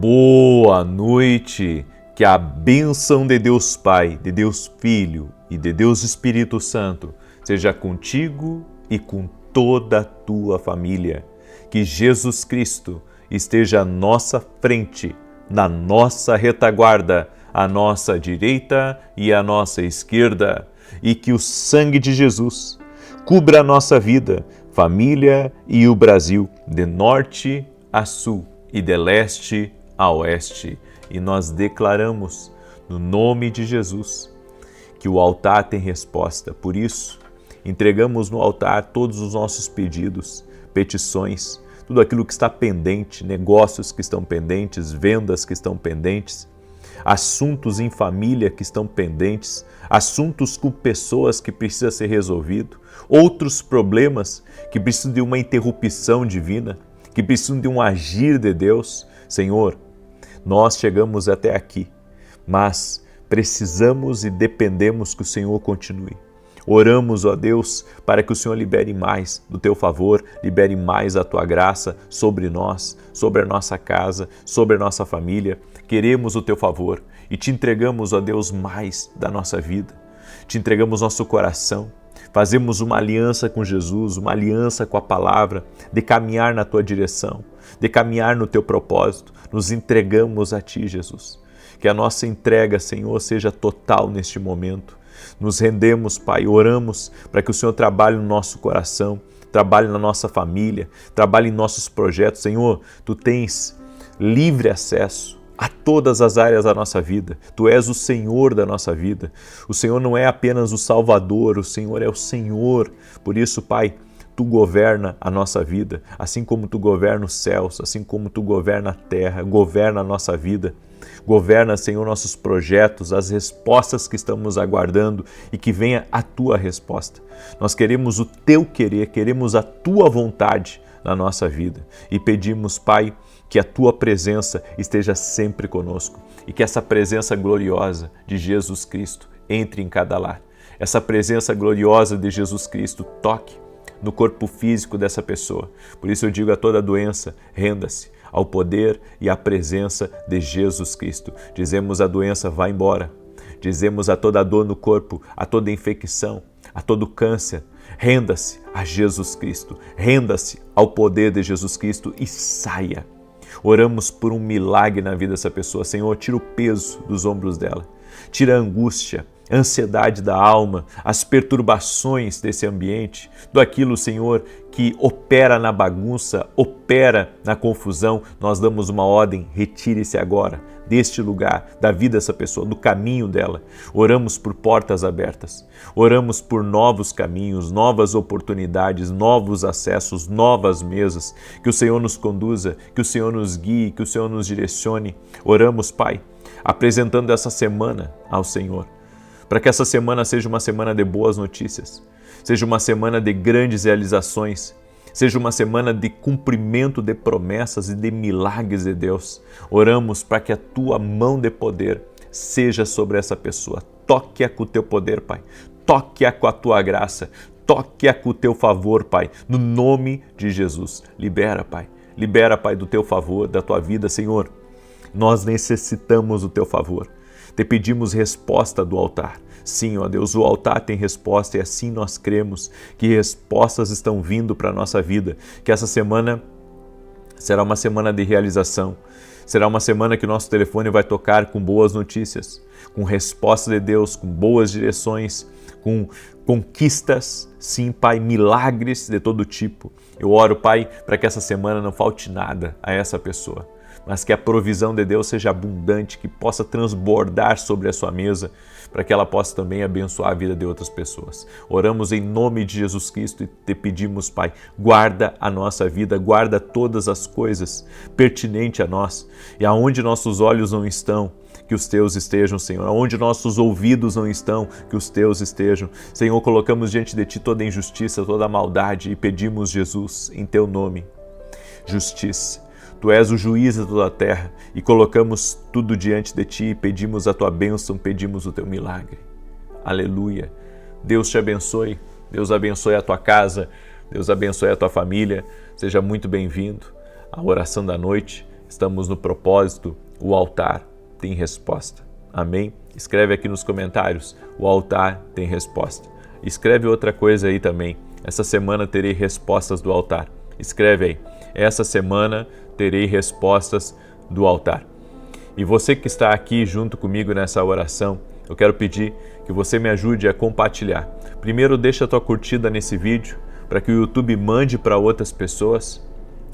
Boa noite, que a bênção de Deus Pai, de Deus Filho e de Deus Espírito Santo seja contigo e com toda a tua família. Que Jesus Cristo esteja à nossa frente, na nossa retaguarda, à nossa direita e à nossa esquerda, e que o sangue de Jesus cubra a nossa vida, família e o Brasil, de norte a sul e de leste a oeste. E nós declaramos, no nome de Jesus, que o altar tem resposta. Por isso, entregamos no altar todos os nossos pedidos, petições, tudo aquilo que está pendente, negócios que estão pendentes, vendas que estão pendentes, assuntos em família que estão pendentes, assuntos com pessoas que precisam ser resolvidos, outros problemas que precisam de uma interrupção divina, que precisam de um agir de Deus. Senhor, nós chegamos até aqui, mas precisamos e dependemos que o Senhor continue. Oramos, ó Deus, para que o Senhor libere mais do Teu favor, libere mais a Tua graça sobre nós, sobre a nossa casa, sobre a nossa família. Queremos o Teu favor e Te entregamos, ó Deus, mais da nossa vida. Te entregamos nosso coração. Fazemos uma aliança com Jesus, uma aliança com a palavra, de caminhar na Tua direção, de caminhar no Teu propósito. Nos entregamos a Ti, Jesus. Que a nossa entrega, Senhor, seja total neste momento. Nos rendemos, Pai, oramos para que o Senhor trabalhe no nosso coração, trabalhe na nossa família, trabalhe em nossos projetos. Senhor, Tu tens livre acesso a todas as áreas da nossa vida. Tu és o Senhor da nossa vida. O Senhor não é apenas o Salvador, o Senhor é o Senhor. Por isso, Pai, Tu governa a nossa vida, assim como Tu governa os céus, assim como Tu governa a terra, governa a nossa vida. Governa, Senhor, nossos projetos, as respostas que estamos aguardando e que venha a Tua resposta. Nós queremos o Teu querer, queremos a Tua vontade na nossa vida e pedimos, Pai, que a Tua presença esteja sempre conosco e que essa presença gloriosa de Jesus Cristo entre em cada lar. Essa presença gloriosa de Jesus Cristo toque no corpo físico dessa pessoa. Por isso eu digo a toda doença, renda-se ao poder e à presença de Jesus Cristo. Dizemos a doença, vá embora. Dizemos a toda dor no corpo, a toda infecção, a todo câncer, renda-se a Jesus Cristo. Renda-se ao poder de Jesus Cristo e saia. Oramos por um milagre na vida dessa pessoa. Senhor, tira o peso dos ombros dela. Tira a angústia, a ansiedade da alma, as perturbações desse ambiente, tudo aquilo, Senhor, que opera na bagunça, opera na confusão. Nós damos uma ordem, retire-se agora deste lugar, da vida dessa pessoa, do caminho dela. Oramos por portas abertas, oramos por novos caminhos, novas oportunidades, novos acessos, novas mesas. Que o Senhor nos conduza, que o Senhor nos guie, que o Senhor nos direcione. Oramos, Pai, apresentando essa semana ao Senhor, para que essa semana seja uma semana de boas notícias, seja uma semana de grandes realizações, seja uma semana de cumprimento de promessas e de milagres de Deus. Oramos para que a Tua mão de poder seja sobre essa pessoa. Toque-a com o Teu poder, Pai. Toque-a com a Tua graça. Toque-a com o Teu favor, Pai. No nome de Jesus. Libera, Pai. Libera, Pai, do Teu favor, da Tua vida, Senhor. Nós necessitamos do Teu favor. Te pedimos resposta do altar. Sim, ó Deus, o altar tem resposta e assim nós cremos que respostas estão vindo para a nossa vida. Que essa semana será uma semana de realização. Será uma semana que o nosso telefone vai tocar com boas notícias, com respostas de Deus, com boas direções, com conquistas, sim, Pai, milagres de todo tipo. Eu oro, Pai, para que essa semana não falte nada a essa pessoa, mas que a provisão de Deus seja abundante, que possa transbordar sobre a sua mesa, para que ela possa também abençoar a vida de outras pessoas. Oramos em nome de Jesus Cristo e te pedimos, Pai, guarda a nossa vida, guarda todas as coisas pertinentes a nós, e aonde nossos olhos não estão, que os Teus estejam, Senhor. Aonde nossos ouvidos não estão, que os Teus estejam. Senhor, colocamos diante de Ti toda injustiça, toda maldade e pedimos, Jesus, em Teu nome, justiça. Tu és o juiz de toda a terra e colocamos tudo diante de Ti e pedimos a Tua bênção, pedimos o Teu milagre. Aleluia. Deus te abençoe, Deus abençoe a tua casa, Deus abençoe a tua família. Seja muito bem-vindo à oração da noite. estamos no propósito, o altar tem resposta. Amém? Escreve aqui nos comentários, o altar tem resposta. Escreve outra coisa aí também, essa semana terei respostas do altar. Escreve aí, essa semana terei respostas do altar. E você que está aqui junto comigo nessa oração, eu quero pedir que você me ajude a compartilhar. Primeiro, deixa a tua curtida nesse vídeo, para que o YouTube mande para outras pessoas.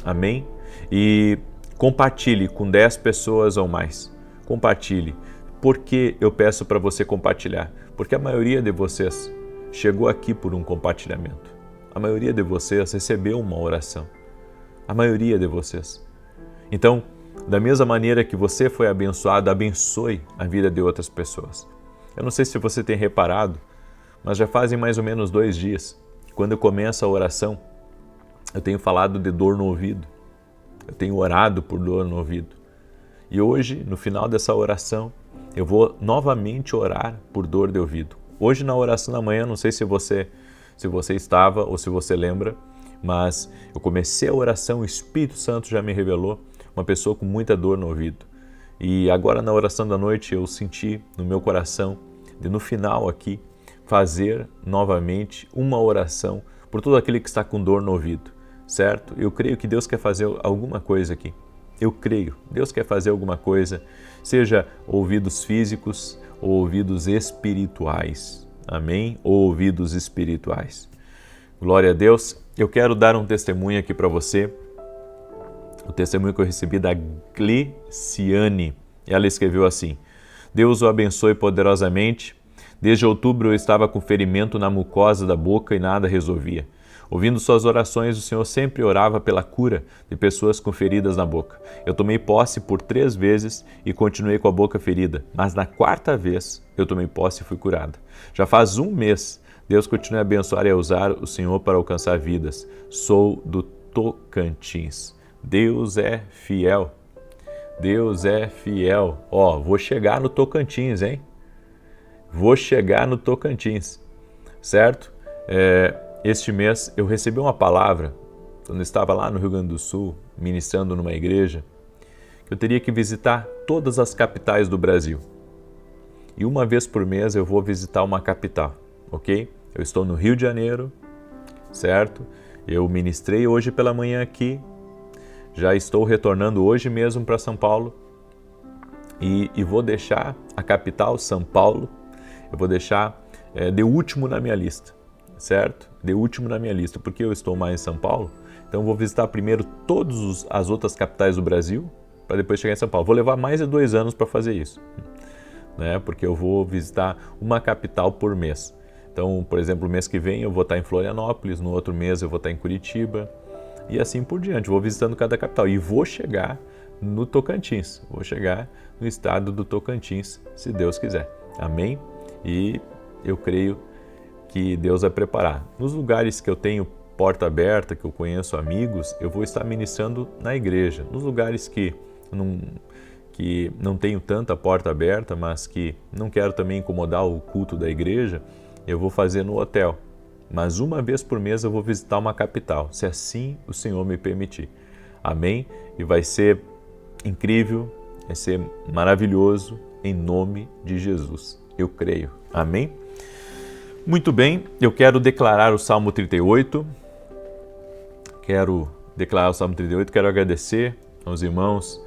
Amém? E compartilhe com 10 pessoas ou mais. Compartilhe. Por que eu peço para você compartilhar? Porque a maioria de vocês chegou aqui por um compartilhamento. A maioria de vocês recebeu uma oração. A maioria de vocês. Então, da mesma maneira que você foi abençoado, abençoe a vida de outras pessoas. Eu não sei se você tem reparado, mas já fazem mais ou menos 2 dias. Quando eu começo a oração, eu tenho falado de dor no ouvido. Eu tenho orado por dor no ouvido. E hoje, no final dessa oração, eu vou novamente orar por dor de ouvido. Hoje na oração da manhã, não sei se você estava ou se você lembra, mas eu comecei a oração, o Espírito Santo já me revelou uma pessoa com muita dor no ouvido. E agora na oração da noite eu senti no meu coração de no final aqui fazer novamente uma oração por todo aquele que está com dor no ouvido, certo? Eu creio que Deus quer fazer alguma coisa aqui. Eu creio, Deus quer fazer alguma coisa, seja ouvidos físicos ou ouvidos espirituais. Amém? Ou ouvidos espirituais. Glória a Deus. Eu quero dar um testemunho aqui para você. O testemunho que eu recebi da Gliciane. Ela escreveu assim: Deus o abençoe poderosamente. Desde outubro eu estava com ferimento na mucosa da boca e nada resolvia. Ouvindo suas orações, o Senhor sempre orava pela cura de pessoas com feridas na boca. Eu tomei posse por 3 vezes e continuei com a boca ferida, mas na 4ª vez eu tomei posse e fui curada. Já faz 1 mês, Deus continua a abençoar e a usar o Senhor para alcançar vidas. Sou do Tocantins. Deus é fiel. Deus é fiel. Vou chegar no Tocantins, hein? Vou chegar no Tocantins, certo? Este mês eu recebi uma palavra, quando eu estava lá no Rio Grande do Sul, ministrando numa igreja, que eu teria que visitar todas as capitais do Brasil. E uma vez por mês eu vou visitar uma capital, ok? Eu estou no Rio de Janeiro, certo? Eu ministrei hoje pela manhã aqui, já estou retornando hoje mesmo para São Paulo e vou deixar a capital, São Paulo, eu vou deixar de último na minha lista, certo? De último na minha lista, porque eu estou mais em São Paulo, então eu vou visitar primeiro todas as outras capitais do Brasil, para depois chegar em São Paulo. Vou levar mais de 2 anos para fazer isso, né? Porque eu vou visitar uma capital por mês. Então, por exemplo, o mês que vem eu vou estar em Florianópolis, no outro mês eu vou estar em Curitiba, e assim por diante. Vou visitando cada capital e vou chegar no Tocantins, vou chegar no estado do Tocantins, se Deus quiser. Amém? E eu creio que Deus vai preparar. Nos lugares que eu tenho porta aberta, que eu conheço amigos, eu vou estar ministrando na igreja. Nos lugares que não tenho tanta porta aberta, mas que não quero também incomodar o culto da igreja, eu vou fazer no hotel. Mas uma vez por mês eu vou visitar uma capital, se assim o Senhor me permitir. Amém? E vai ser incrível, vai ser maravilhoso, em nome de Jesus. Eu creio. Amém? Muito bem, eu quero declarar o Salmo 38. Quero agradecer aos irmãos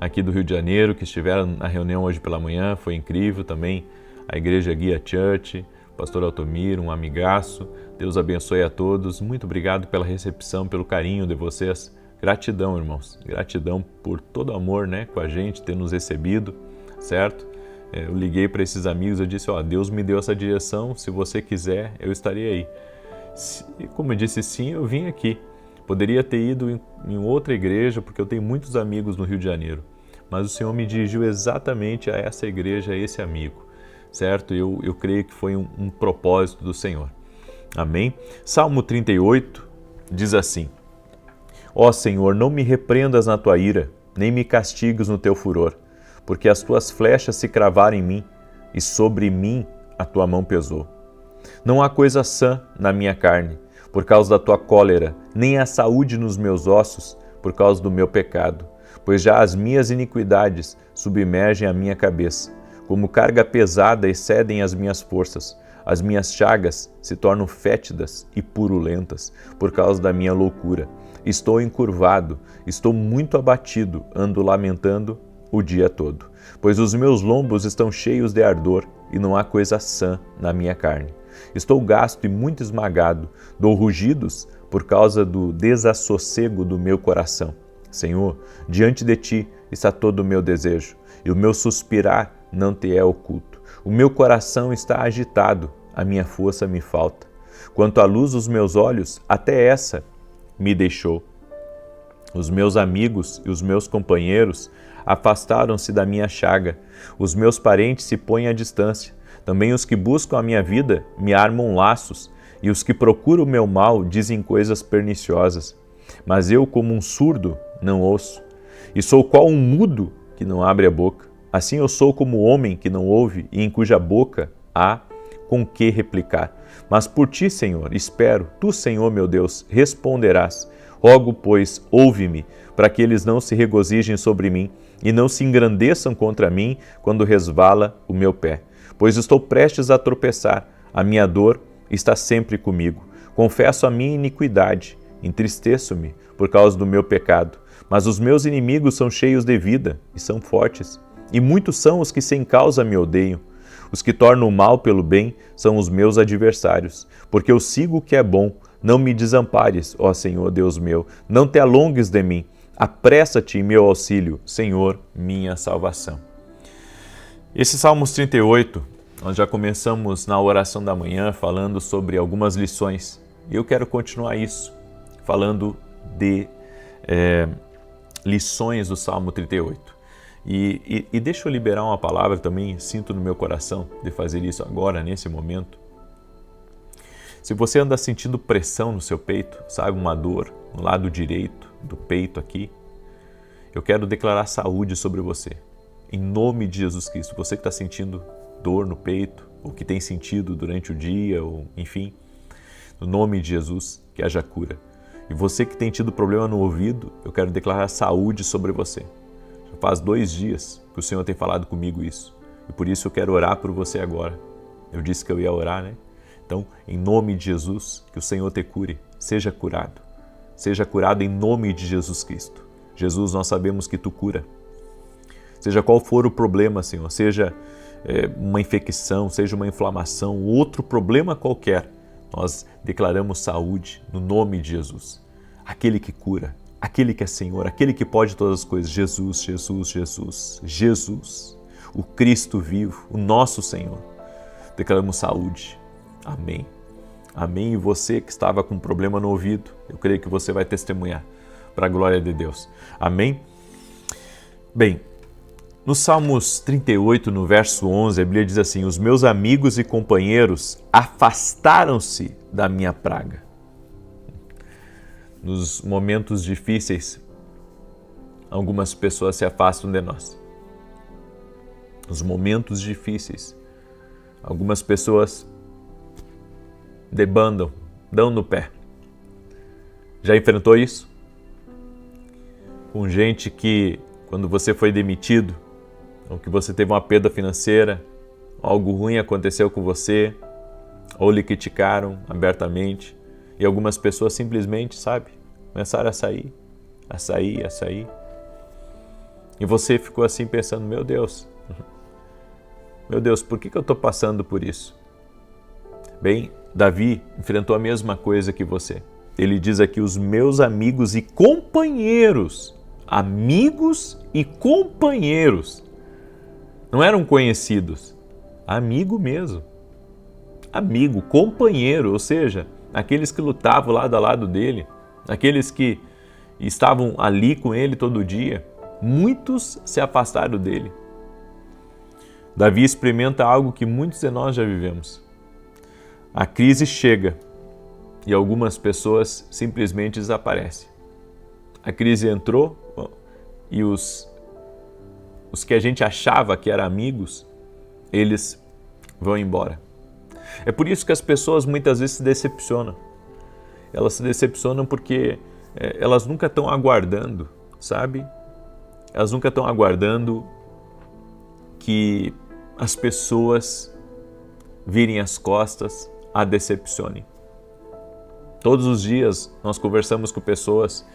aqui do Rio de Janeiro que estiveram na reunião hoje pela manhã. Foi incrível também. A Igreja Guia Church, Pastor Altomiro, um amigaço. Deus abençoe a todos. Muito obrigado pela recepção, pelo carinho de vocês. Gratidão, irmãos. Gratidão por todo o amor, né, com a gente, ter nos recebido, certo? Eu liguei para esses amigos, eu disse, Deus me deu essa direção, se você quiser, eu estarei aí. E como eu disse sim, eu vim aqui. Poderia ter ido em outra igreja, porque eu tenho muitos amigos no Rio de Janeiro, mas o Senhor me dirigiu exatamente a essa igreja, a esse amigo, certo? Eu creio que foi um propósito do Senhor. Amém? Salmo 38 diz assim: Ó Senhor, não me repreendas na tua ira, nem me castigues no teu furor, porque as tuas flechas se cravaram em mim, e sobre mim a tua mão pesou. Não há coisa sã na minha carne, por causa da tua cólera, nem há saúde nos meus ossos, por causa do meu pecado. pois já as minhas iniquidades submergem a minha cabeça. Como carga pesada excedem as minhas forças. As minhas chagas se tornam fétidas e purulentas por causa da minha loucura. Estou encurvado, estou muito abatido, ando lamentando o dia todo. Pois os meus lombos estão cheios de ardor e não há coisa sã na minha carne. Estou gasto e muito esmagado, dou rugidos por causa do desassossego do meu coração. Senhor, diante de ti está todo o meu desejo, e o meu suspirar não te é oculto. O meu coração está agitado, a minha força me falta. Quanto à luz dos meus olhos, até essa me deixou. Os meus amigos e os meus companheiros afastaram-se da minha chaga. Os meus parentes se põem à distância. Também os que buscam a minha vida me armam laços, e os que procuram o meu mal dizem coisas perniciosas. Mas eu, como um surdo, não ouço, e sou qual um mudo que não abre a boca. Assim eu sou como o homem que não ouve e em cuja boca há com que replicar. Mas por ti, Senhor, espero, tu, Senhor meu Deus, responderás. Rogo, pois, ouve-me, para que eles não se regozijem sobre mim e não se engrandeçam contra mim quando resvala o meu pé. Pois estou prestes a tropeçar, a minha dor está sempre comigo. Confesso a minha iniquidade, entristeço-me por causa do meu pecado. Mas os meus inimigos são cheios de vida e são fortes. E muitos são os que sem causa me odeiam. Os que tornam o mal pelo bem são os meus adversários, porque eu sigo o que é bom. Não me desampares, ó Senhor Deus meu, não te alongues de mim. Apressa-te em meu auxílio, Senhor, minha salvação. Esse Salmos 38, nós já começamos na oração da manhã falando sobre algumas lições. E eu quero continuar isso, falando de lições do Salmo 38. E deixa eu liberar uma palavra também, sinto no meu coração de fazer isso agora, nesse momento. Se você anda sentindo pressão no seu peito, sabe, uma dor no lado direito do peito aqui, eu quero declarar saúde sobre você. Em nome de Jesus Cristo, você que está sentindo dor no peito, ou que tem sentido durante o dia, ou enfim, no nome de Jesus, que haja cura. E você que tem tido problema no ouvido, eu quero declarar saúde sobre você. Já faz 2 dias que o Senhor tem falado comigo isso. E por isso eu quero orar por você agora. Eu disse que eu ia orar, né? Então, em nome de Jesus, que o Senhor te cure. Seja curado. Seja curado em nome de Jesus Cristo. Jesus, nós sabemos que tu cura. Seja qual for o problema, Senhor, seja uma infecção, seja uma inflamação, outro problema qualquer, nós declaramos saúde no nome de Jesus. Aquele que cura, aquele que é Senhor, aquele que pode todas as coisas. Jesus, Jesus, Jesus, Jesus, o Cristo vivo, o nosso Senhor. Declaramos saúde. Amém. Amém. E você que estava com problema no ouvido, eu creio que você vai testemunhar para a glória de Deus. Amém? Bem, no Salmos 38, no verso 11, a Bíblia diz assim: os meus amigos e companheiros afastaram-se da minha praga. Nos momentos difíceis, algumas pessoas se afastam de nós. Nos momentos difíceis, algumas pessoas debandam, dão no pé. Já enfrentou isso? Com gente que, quando você foi demitido, ou que você teve uma perda financeira, algo ruim aconteceu com você, ou lhe criticaram abertamente, e algumas pessoas simplesmente, sabe, começaram a sair. E você ficou assim pensando, meu Deus, por que eu estou passando por isso? Bem, Davi enfrentou a mesma coisa que você. Ele diz aqui, os meus amigos e companheiros. Amigos e companheiros. Não eram conhecidos. Amigo mesmo. Amigo, companheiro, ou seja, aqueles que lutavam lado a lado dele, aqueles que estavam ali com ele todo dia. Muitos se afastaram dele. Davi experimenta algo que muitos de nós já vivemos. A crise chega e algumas pessoas simplesmente desaparecem. A crise entrou e os que a gente achava que eram amigos, eles vão embora. É por isso que as pessoas muitas vezes se decepcionam. Elas se decepcionam porque elas nunca estão aguardando, sabe? elas nunca estão aguardando que as pessoas virem as costas, a decepcionem. Todos os dias nós conversamos com pessoas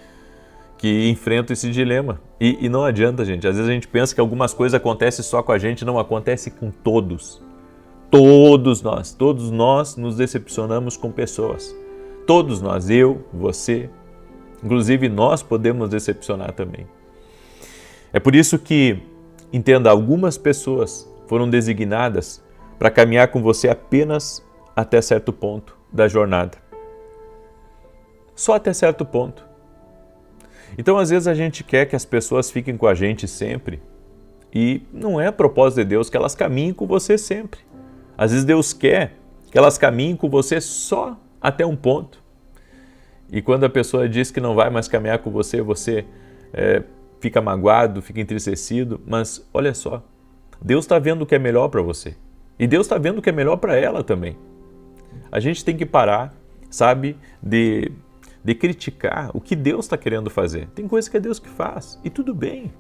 que enfrentam esse dilema. E não adianta, gente. Às vezes a gente pensa que algumas coisas acontecem só com a gente, não, acontece com todos. Todos nós nos decepcionamos com pessoas. Todos nós, eu, você, inclusive nós podemos decepcionar também. É por isso que, entenda, algumas pessoas foram designadas para caminhar com você apenas até certo ponto da jornada. Só até certo ponto. Então, às vezes a gente quer que as pessoas fiquem com a gente sempre e não é propósito de Deus que elas caminhem com você sempre. Às vezes Deus quer que elas caminhem com você só até um ponto. E quando a pessoa diz que não vai mais caminhar com você, você fica magoado, fica entristecido, mas olha só, Deus está vendo o que é melhor para você. E Deus está vendo o que é melhor para ela também. A gente tem que parar, sabe, de criticar o que Deus está querendo fazer. Tem coisa que é Deus que faz, e tudo bem.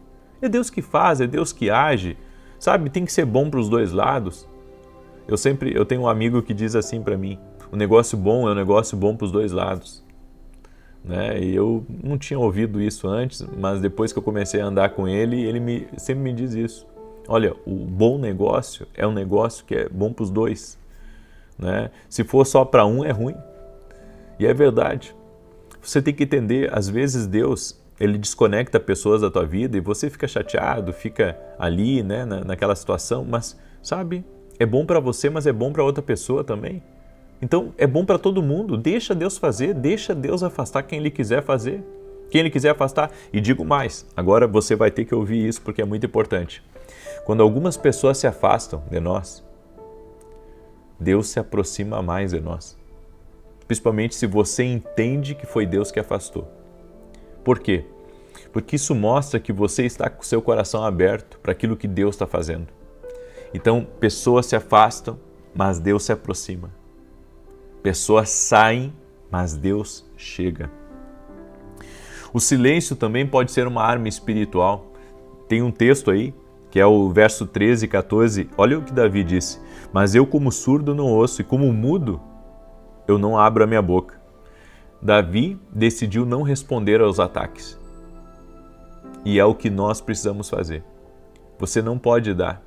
É Deus que faz, é Deus que age, sabe? Tem que ser bom para os dois lados. Eu tenho um amigo que diz assim para mim, o negócio bom é um negócio bom para os dois lados. Né? E eu não tinha ouvido isso antes, mas depois que eu comecei a andar com ele, sempre me diz isso. Olha, o bom negócio é um negócio que é bom para os dois. Né? Se for só para um, é ruim. E é verdade. Você tem que entender, às vezes Deus, Ele desconecta pessoas da tua vida e você fica chateado, fica ali, né, naquela situação, mas, sabe, é bom para você, mas é bom para outra pessoa também. Então, é bom para todo mundo. Deixa Deus fazer, deixa Deus afastar quem Ele quiser fazer. Quem Ele quiser afastar. E digo mais, agora você vai ter que ouvir isso porque é muito importante. Quando algumas pessoas se afastam de nós, Deus se aproxima mais de nós. Principalmente se você entende que foi Deus que afastou. Por quê? Porque isso mostra que você está com o seu coração aberto para aquilo que Deus está fazendo. Então, pessoas se afastam, mas Deus se aproxima. Pessoas saem, mas Deus chega. O silêncio também pode ser uma arma espiritual. Tem um texto aí, que é o verso 13 e 14. Olha o que Davi disse. Mas eu como surdo não ouço e como mudo eu não abro a minha boca. Davi decidiu não responder aos ataques. E é o que nós precisamos fazer. Você não pode dar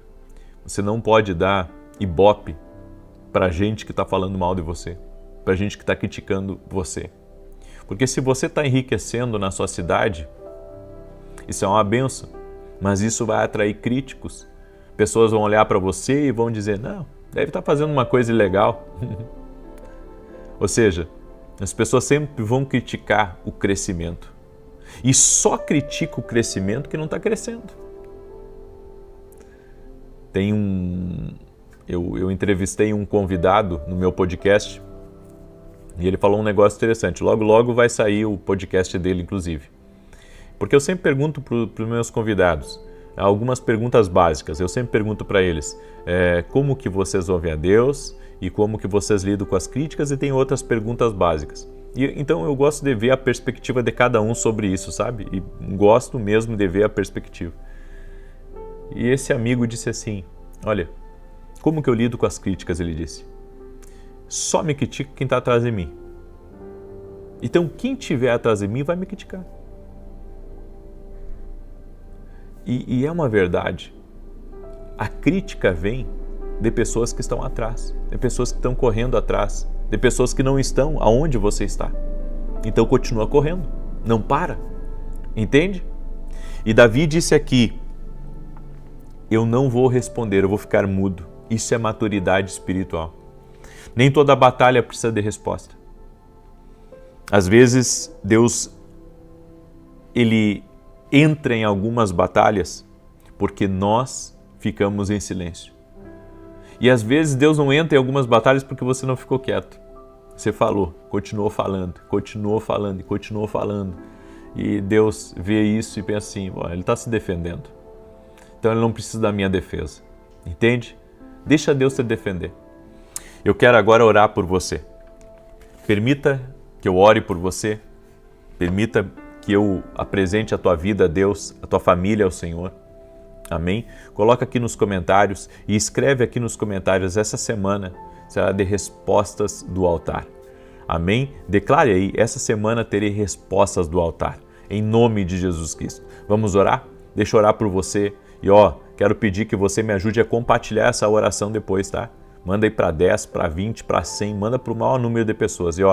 ibope para gente que está falando mal de você, para gente que está criticando você. Porque se você está enriquecendo na sua cidade, isso é uma bênção, mas isso vai atrair críticos. Pessoas vão olhar para você e vão dizer, não, deve estar fazendo uma coisa ilegal. Ou seja, as pessoas sempre vão criticar o crescimento. E só critica o crescimento que não está crescendo. Eu entrevistei um convidado no meu podcast e ele falou um negócio interessante. Logo vai sair o podcast dele, inclusive. Porque eu sempre pergunto para os meus convidados algumas perguntas básicas. Eu sempre pergunto para eles como que vocês ouvem a Deus e como que vocês lidam com as críticas, e tem outras perguntas básicas. Então eu gosto de ver a perspectiva de cada um sobre isso, sabe? E gosto mesmo de ver a perspectiva. E esse amigo disse assim, olha, como que eu lido com as críticas? Ele disse, só me critica quem está atrás de mim. Então quem estiver atrás de mim vai me criticar. E é uma verdade. A crítica vem de pessoas que estão atrás, de pessoas que estão correndo atrás, de pessoas que não estão aonde você está. Então continua correndo, não para, entende? E Davi disse aqui, eu não vou responder, eu vou ficar mudo. Isso é maturidade espiritual. Nem toda batalha precisa de resposta. Às vezes Deus, Ele entra em algumas batalhas porque nós ficamos em silêncio. E às vezes Deus não entra em algumas batalhas porque você não ficou quieto. Você falou, continuou falando. E Deus vê isso e pensa assim, ele está se defendendo. Então ele não precisa da minha defesa. Entende? Deixa Deus te defender. Eu quero agora orar por você. Permita que eu ore por você. Permita que eu apresente a tua vida a Deus, a tua família ao Senhor. Amém? Coloca aqui nos comentários e escreve aqui nos comentários: essa semana será de respostas do altar. Amém? Declare aí: essa semana terei respostas do altar, em nome de Jesus Cristo. Vamos orar? Deixa eu orar por você. E quero pedir que você me ajude a compartilhar essa oração depois, tá? Manda aí para 10, para 20, para 100, manda para o maior número de pessoas. E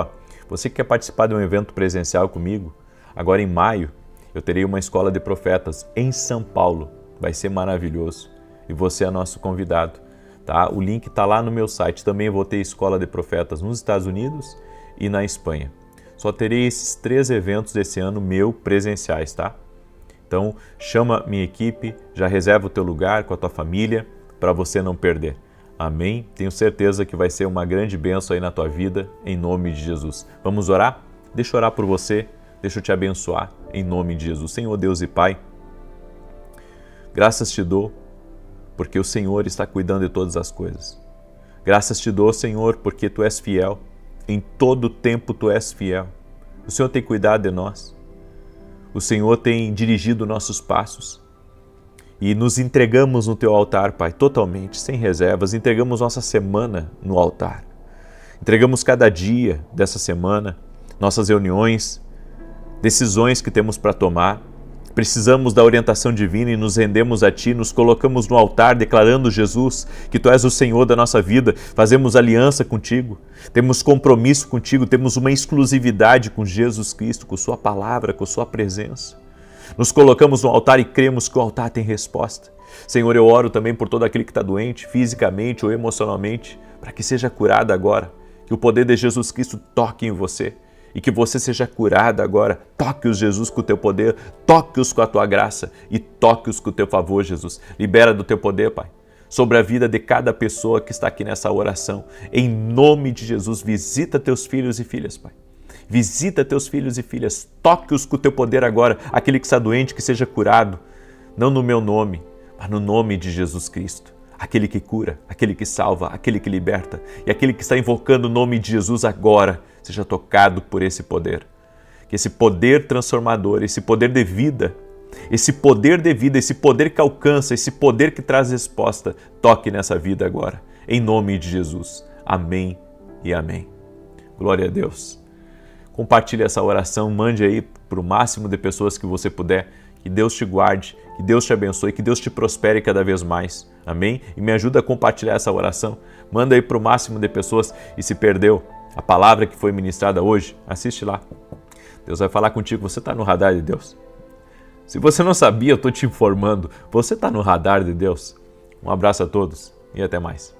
você que quer participar de um evento presencial comigo, agora em maio, eu terei uma escola de profetas em São Paulo. Vai ser maravilhoso. E você é nosso convidado, tá? O link está lá no meu site. Também vou ter escola de profetas nos Estados Unidos e na Espanha. Só terei esses 3 eventos desse ano presenciais, tá? Então, chama minha equipe, já reserva o teu lugar com a tua família para você não perder. Amém? Tenho certeza que vai ser uma grande bênção aí na tua vida, em nome de Jesus. Vamos orar? Deixa eu orar por você, deixa eu te abençoar, em nome de Jesus. Senhor Deus e Pai, graças te dou, porque o Senhor está cuidando de todas as coisas. Graças te dou, Senhor, porque Tu és fiel. Em todo tempo Tu és fiel. O Senhor tem cuidado de nós. O Senhor tem dirigido nossos passos. E nos entregamos no Teu altar, Pai, totalmente, sem reservas. Entregamos nossa semana no altar. Entregamos cada dia dessa semana, nossas reuniões, decisões que temos para tomar. Precisamos da orientação divina e nos rendemos a Ti, nos colocamos no altar declarando, Jesus, que Tu és o Senhor da nossa vida, fazemos aliança contigo, temos compromisso contigo, temos uma exclusividade com Jesus Cristo, com Sua palavra, com Sua presença. Nos colocamos no altar e cremos que o altar tem resposta. Senhor, eu oro também por todo aquele que está doente, fisicamente ou emocionalmente, para que seja curado agora, que o poder de Jesus Cristo toque em você. E que você seja curado agora. Toque-os, Jesus, com o Teu poder. Toque-os com a Tua graça. E toque-os com o Teu favor, Jesus. Libera do Teu poder, Pai, sobre a vida de cada pessoa que está aqui nessa oração. Em nome de Jesus, visita Teus filhos e filhas, Pai. Visita Teus filhos e filhas. Toque-os com o Teu poder agora. Aquele que está doente, que seja curado. Não no meu nome, mas no nome de Jesus Cristo. Aquele que cura, aquele que salva, aquele que liberta. E aquele que está invocando o nome de Jesus agora, seja tocado por esse poder. Que esse poder transformador, esse poder de vida, esse poder que alcança, esse poder que traz resposta, toque nessa vida agora. Em nome de Jesus. Amém e amém. Glória a Deus. Compartilhe essa oração, mande aí para o máximo de pessoas que você puder. Que Deus te guarde, que Deus te abençoe, que Deus te prospere cada vez mais. Amém? E me ajuda a compartilhar essa oração. Manda aí para o máximo de pessoas. E se perdeu a palavra que foi ministrada hoje, assiste lá. Deus vai falar contigo. Você está no radar de Deus? Se você não sabia, eu estou te informando. Você está no radar de Deus? Um abraço a todos e até mais.